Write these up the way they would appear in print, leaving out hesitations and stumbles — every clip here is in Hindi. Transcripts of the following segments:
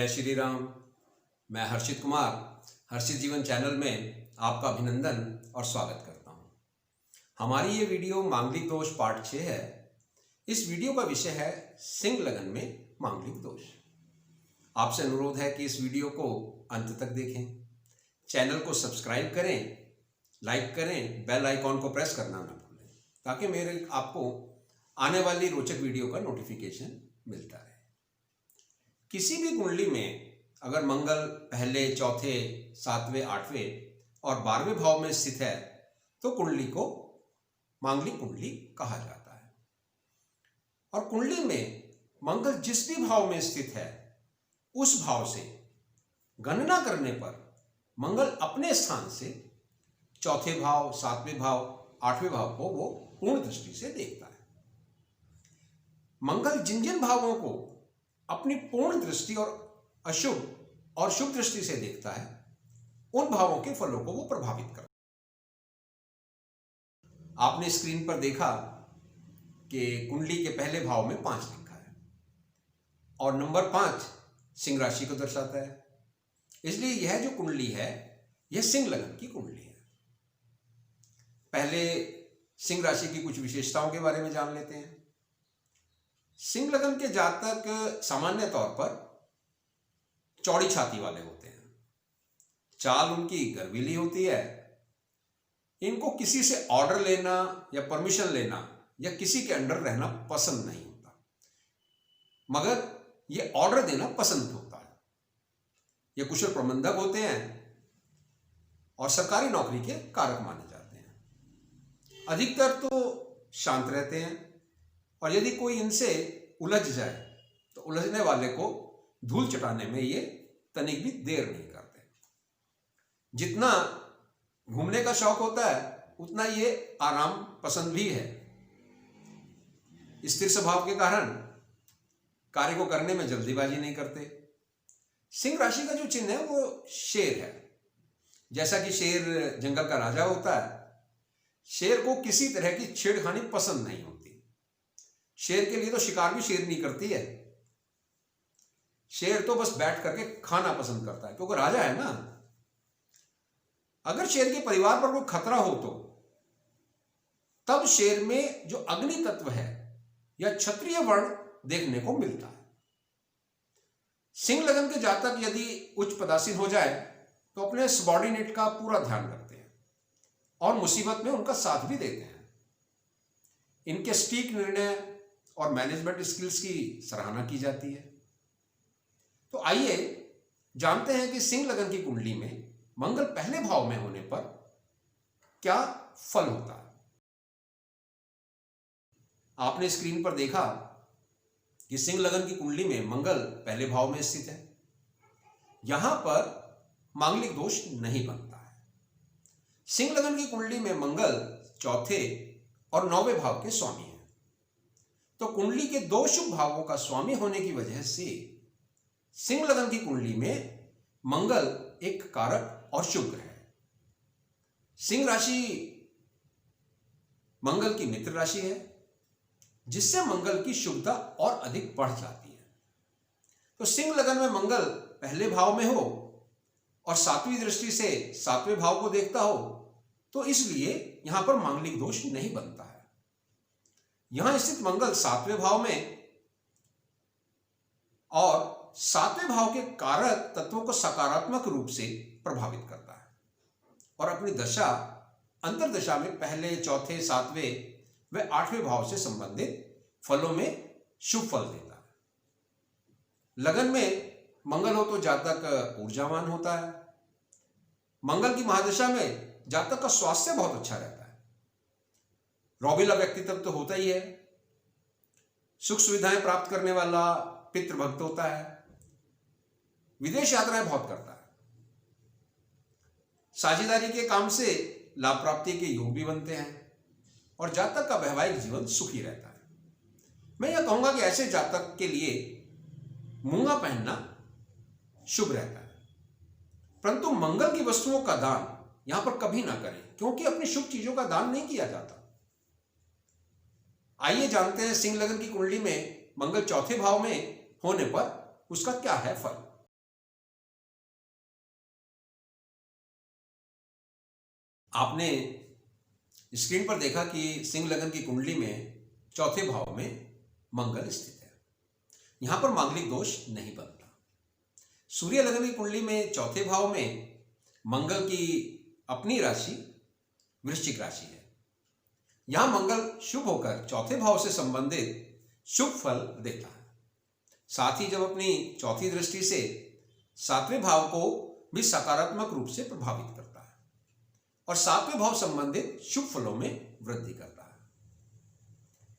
जय श्री राम। मैं हर्षित कुमार हर्षित जीवन चैनल में आपका अभिनंदन और स्वागत करता हूं। हमारी ये वीडियो मांगलिक दोष पार्ट 6 है। इस वीडियो का विषय है सिंह लगन में मांगलिक दोष। आपसे अनुरोध है कि इस वीडियो को अंत तक देखें, चैनल को सब्सक्राइब करें, लाइक करें, बेल आइकॉन को प्रेस करना ना भूलें ताकि मेरे आपको आने वाली रोचक वीडियो का नोटिफिकेशन मिलता रहे। किसी भी कुंडली में अगर मंगल पहले, चौथे, सातवें, आठवें और 12वें भाव में स्थित है तो कुंडली को मांगलिक कुंडली कहा जाता है। और कुंडली में मंगल जिस भी भाव में स्थित है उस भाव से गणना करने पर मंगल अपने स्थान से चौथे भाव, सातवें भाव, आठवें भाव को वो पूर्ण दृष्टि से देखता है। मंगल जिन जिन भावों को अपनी पूर्ण दृष्टि और अशुभ और शुभ दृष्टि से देखता है उन भावों के फलों को वो प्रभावित करता है। आपने स्क्रीन पर देखा कि कुंडली के पहले भाव में 5 लिखा है और नंबर 5 सिंह राशि को दर्शाता है। इसलिए यह जो कुंडली है यह सिंह लगन की कुंडली है। पहले सिंह राशि की कुछ विशेषताओं के बारे में जान लेते हैं। सिंह लगन के जातक सामान्य तौर पर चौड़ी छाती वाले होते हैं, चाल उनकी गर्वीली होती है। इनको किसी से ऑर्डर लेना या परमिशन लेना या किसी के अंडर रहना पसंद नहीं होता, मगर ये ऑर्डर देना पसंद होता है। ये कुशल प्रबंधक होते हैं और सरकारी नौकरी के कारक माने जाते हैं। अधिकतर तो शांत रहते हैं और यदि कोई इनसे उलझ जाए तो उलझने वाले को धूल चटाने में ये तनिक भी देर नहीं करते। जितना घूमने का शौक होता है उतना ये आराम पसंद भी है। स्थिर स्वभाव के कारण कार्य को करने में जल्दीबाजी नहीं करते। सिंह राशि का जो चिन्ह है वो शेर है। जैसा कि शेर जंगल का राजा होता है, शेर को किसी तरह की छेड़खानी पसंद नहीं होती। शेर के लिए तो शिकार भी शेरनी करती है। शेर तो बस बैठ करके खाना पसंद करता है क्योंकि राजा है ना। अगर शेर के परिवार पर कोई खतरा हो तो तब शेर में जो अग्नि तत्व है या क्षत्रिय वर्ण देखने को मिलता है। सिंह लगन के जातक यदि उच्च पदासीन हो जाए तो अपने सबॉर्डिनेट का पूरा ध्यान रखते हैं और मुसीबत में उनका साथ भी देते हैं। इनके सटीक निर्णय और मैनेजमेंट स्किल्स की सराहना की जाती है। तो आइए जानते हैं कि सिंह लगन की कुंडली में मंगल पहले भाव में होने पर क्या फल होता है। आपने स्क्रीन पर देखा कि सिंह लगन की कुंडली में मंगल पहले भाव में स्थित है। यहां पर मांगलिक दोष नहीं बनता है। सिंह लगन की कुंडली में मंगल चौथे और 9वें भाव के स्वामी हैं। तो कुंडली के 2 शुभ भावों का स्वामी होने की वजह से सिंह लगन की कुंडली में मंगल एक कारक और शुभ ग्रह है। सिंह राशि मंगल की मित्र राशि है जिससे मंगल की शुभता और अधिक बढ़ जाती है। तो सिंह लगन में मंगल पहले भाव में हो और 7वीं दृष्टि से 7वें भाव को देखता हो तो इसलिए यहां पर मांगलिक दोष नहीं बनता है। यहां स्थित मंगल 7वें भाव में और 7वें भाव के कारक तत्वों को सकारात्मक रूप से प्रभावित करता है और अपनी दशा अंतर्दशा में पहले, चौथे, 7वें व 8वें भाव से संबंधित फलों में शुभ फल देता है। लगन में मंगल हो तो जातक ऊर्जावान होता है। मंगल की महादशा में जातक का स्वास्थ्य बहुत अच्छा रहता है। रौबीला व्यक्तित्व तो होता ही है। सुख सुविधाएं प्राप्त करने वाला पितृभक्त होता है। विदेश यात्राएं बहुत करता है। साझेदारी के काम से लाभ प्राप्ति के योग भी बनते हैं और जातक का वैवाहिक जीवन सुखी रहता है। मैं यह कहूंगा कि ऐसे जातक के लिए मूंगा पहनना शुभ रहता है, परंतु मंगल की वस्तुओं का दान यहां पर कभी ना करें क्योंकि अपनी शुभ चीजों का दान नहीं किया जाता। आइए जानते हैं सिंह लगन की कुंडली में मंगल चौथे भाव में होने पर उसका क्या है फल। आपने स्क्रीन पर देखा कि सिंह लगन की कुंडली में चौथे भाव में मंगल स्थित है। यहां पर मांगलिक दोष नहीं बनता। सूर्य लगन की कुंडली में चौथे भाव में मंगल की अपनी राशि वृश्चिक राशि है। यहां मंगल शुभ होकर चौथे भाव से संबंधित शुभ फल देता है। साथ ही जब अपनी चौथी दृष्टि से सातवें भाव को भी सकारात्मक रूप से प्रभावित करता है और सातवें भाव संबंधित शुभ फलों में वृद्धि करता है।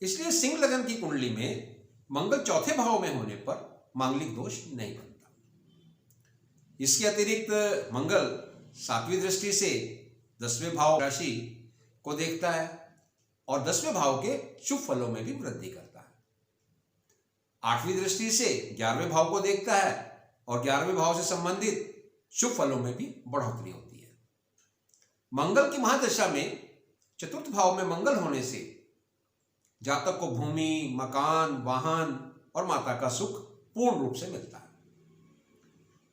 इसलिए सिंह लगन की कुंडली में मंगल चौथे भाव में होने पर मांगलिक दोष नहीं बनता। इसके अतिरिक्त मंगल सातवीं दृष्टि से 10वें भाव राशि को देखता है और 10वें भाव के शुभ फलों में भी वृद्धि करता है। 8वीं दृष्टि से 11वें भाव को देखता है और 11वें भाव से संबंधित शुभ फलों में भी बढ़ोतरी होती है। मंगल की महादशा में चतुर्थ भाव में मंगल होने से जातक को भूमि, मकान, वाहन और माता का सुख पूर्ण रूप से मिलता है।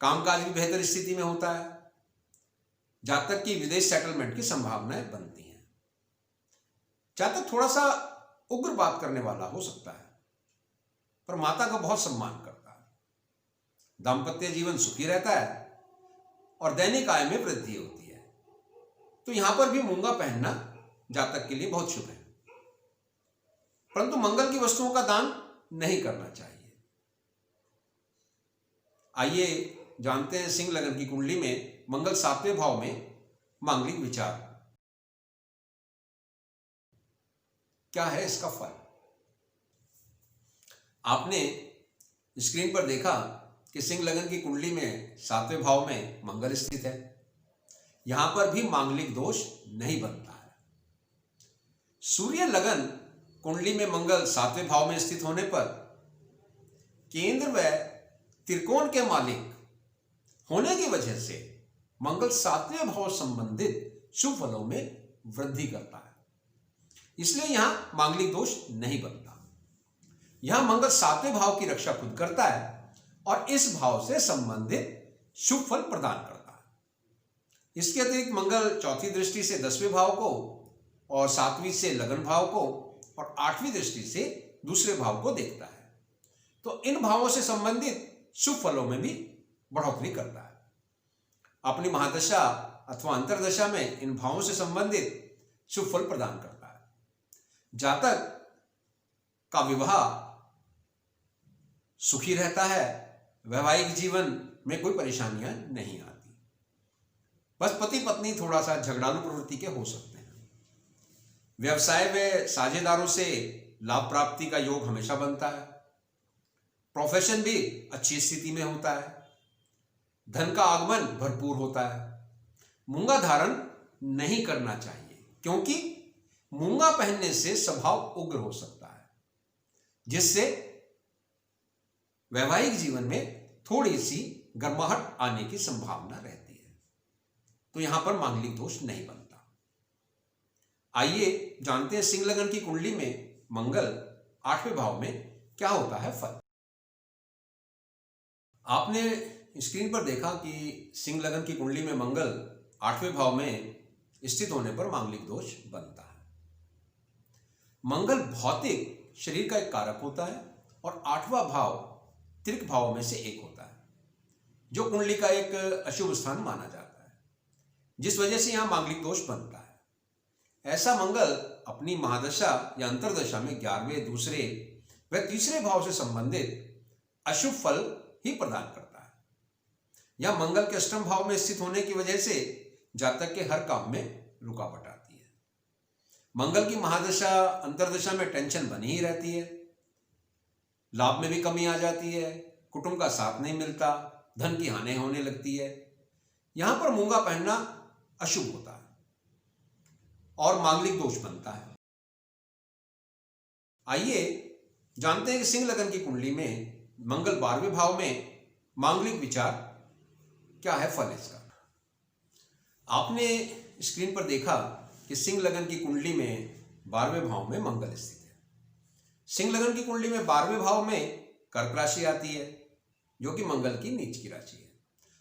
कामकाज भी बेहतर स्थिति में होता है। जातक की विदेश सेटलमेंट की संभावनाएं बनती हैं। जातक थोड़ा सा उग्र बात करने वाला हो सकता है, पर माता का बहुत सम्मान करता है। दाम्पत्य जीवन सुखी रहता है और दैनिक आय में वृद्धि होती है। तो यहां पर भी मूंगा पहनना जातक के लिए बहुत शुभ है, परंतु मंगल की वस्तुओं का दान नहीं करना चाहिए। आइए जानते हैं सिंह लगन की कुंडली में मंगल 7वें भाव में मांगलिक विचार क्या है, इसका फल। आपने स्क्रीन पर देखा कि सिंह लगन की कुंडली में 7वें भाव में मंगल स्थित है। यहां पर भी मांगलिक दोष नहीं बनता है। सूर्य लगन कुंडली में मंगल 7वें भाव में स्थित होने पर केंद्र व त्रिकोण के मालिक होने की वजह से मंगल 7वें भाव संबंधित शुभ फलों में वृद्धि करता है। इसलिए यहां मांगलिक दोष नहीं बनता। यहां मंगल 7वें भाव की रक्षा खुद करता है और इस भाव से संबंधित शुभ फल प्रदान करता है। इसके अतिरिक्त मंगल चौथी दृष्टि से 10वें भाव को और 7वीं से लगन भाव को और 8वीं दृष्टि से दूसरे भाव को देखता है। तो इन भावों से संबंधित शुभ फलों में भी बढ़ोतरी करता है। अपनी महादशा अथवा अंतरदशा में इन भावों से संबंधित शुभ फल प्रदान करता है। जातक का विवाह सुखी रहता है। वैवाहिक जीवन में कोई परेशानियां नहीं आती। बस पति पत्नी थोड़ा सा झगड़ालू प्रवृत्ति के हो सकते हैं। व्यवसाय में साझेदारों से लाभ प्राप्ति का योग हमेशा बनता है। प्रोफेशन भी अच्छी स्थिति में होता है। धन का आगमन भरपूर होता है। मूंगा धारण नहीं करना चाहिए, क्योंकि मूंगा पहनने से स्वभाव उग्र हो सकता है, जिससे वैवाहिक जीवन में थोड़ी सी गर्माहट आने की संभावना रहती है। तो यहां पर मांगलिक दोष नहीं बनता। आइए जानते हैं सिंह लगन की कुंडली में मंगल 8वें भाव में क्या होता है फल। आपने स्क्रीन पर देखा कि सिंह लगन की कुंडली में मंगल 8वें भाव में स्थित होने पर मांगलिक दोष बनता है। मंगल भौतिक शरीर का एक कारक होता है और 8वां भाव त्रिक भाव में से एक होता है, जो कुंडली का एक अशुभ स्थान माना जाता है, जिस वजह से यहां मांगलिक दोष बनता है। ऐसा मंगल अपनी महादशा या अंतरदशा में 11वें, दूसरे व तीसरे भाव से संबंधित अशुभ फल ही प्रदान करता है। यह मंगल के अष्टम भाव में स्थित होने की वजह से जातक के हर काम में रुकावट आती है। मंगल की महादशा अंतरदशा में टेंशन बनी ही रहती है। लाभ में भी कमी आ जाती है। कुटुंब का साथ नहीं मिलता। धन की हानि होने लगती है। यहां पर मूंगा पहनना अशुभ होता है और मांगलिक दोष बनता है। आइए जानते हैं कि सिंह लगन की कुंडली में मंगल 12वें भाव में मांगलिक विचार क्या है, फल इसका। आपने स्क्रीन पर देखा कि सिंह लगन की कुंडली में 12वें भाव में मंगल स्थित है। सिंह लगन की कुंडली में 12वें भाव में कर्क राशि आती है, जो कि मंगल की नीच की राशि है।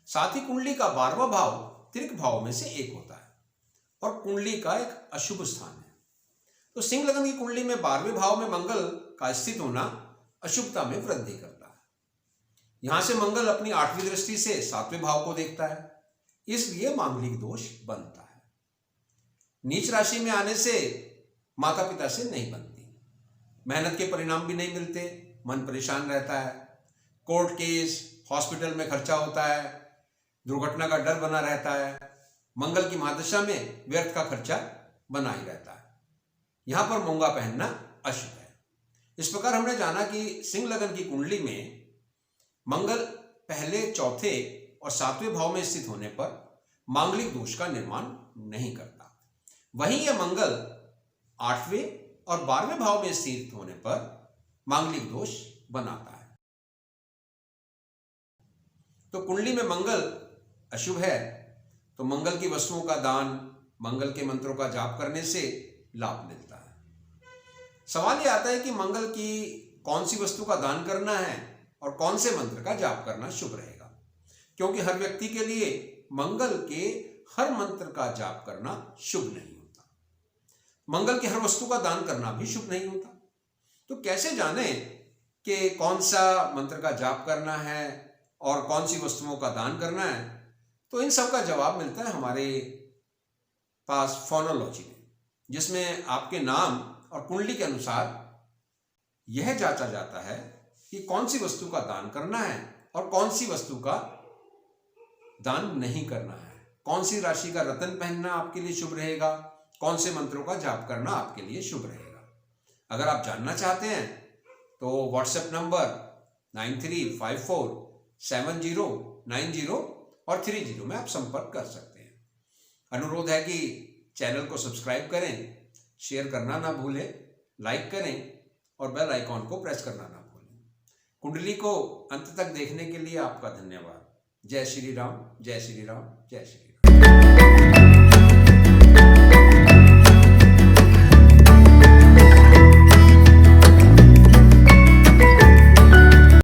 साथ ही कुंडली का 12वां भाव त्रिक भाव में से एक होता है। और कुंडली का एक अशुभ स्थान है। तो सिंह लगन की कुंडली में 12वें भाव में मंगल का स्थित होना अशुभता में वृद्धि करता है। यहां से मंगल अपनी 8वीं दृष्टि से 7वें भाव को देखता है, इसलिए मांगलिक दोष बनता है। नीच राशि में आने से माता पिता से नहीं बनती, मेहनत के परिणाम भी नहीं मिलते, मन परेशान रहता है, कोर्ट केस, हॉस्पिटल में खर्चा होता है, दुर्घटना का डर बना रहता है, मंगल की महादशा में व्यर्थ का खर्चा बना ही रहता है। यहां पर मूंगा पहनना अशुभ है। इस प्रकार हमने जाना कि सिंह लगन की कुंडली में मंगल पहले, चौथे और 7वें भाव में स्थित होने पर मांगलिक दोष का निर्माण नहीं करता। वहीं यह मंगल 8वें और 12वें भाव में स्थित होने पर मांगलिक दोष बनाता है। तो कुंडली में मंगल अशुभ है, तो मंगल की वस्तुओं का दान, मंगल के मंत्रों का जाप करने से लाभ मिलता है। सवाल यह आता है कि मंगल की कौन सी वस्तु का दान करना है और कौन से मंत्र का जाप करना शुभ रहेगा, क्योंकि हर व्यक्ति के लिए मंगल के हर मंत्र का जाप करना शुभ नहीं होता। मंगल की हर वस्तु का दान करना भी शुभ नहीं होता। तो कैसे जाने कि कौन सा मंत्र का जाप करना है और कौन सी वस्तुओं का दान करना है? तो इन सब का जवाब मिलता है हमारे पास फोनोलॉजी में, जिसमें आपके नाम और कुंडली के अनुसार यह जांचा जाता है कि कौन सी वस्तु का दान करना है और कौन सी वस्तु का दान नहीं करना है, कौन सी राशि का रत्न पहनना आपके लिए शुभ रहेगा, कौन से मंत्रों का जाप करना आपके लिए शुभ रहेगा। अगर आप जानना चाहते हैं तो व्हाट्सएप नंबर 93547090 और 30 में आप संपर्क कर सकते हैं। अनुरोध है कि चैनल को सब्सक्राइब करें, शेयर करना ना भूलें, लाइक करें और बेल आइकॉन को प्रेस करना ना भूलें। कुंडली को अंत तक देखने के लिए आपका धन्यवाद। जय श्री राम, जय श्री राम, जय श्री राम।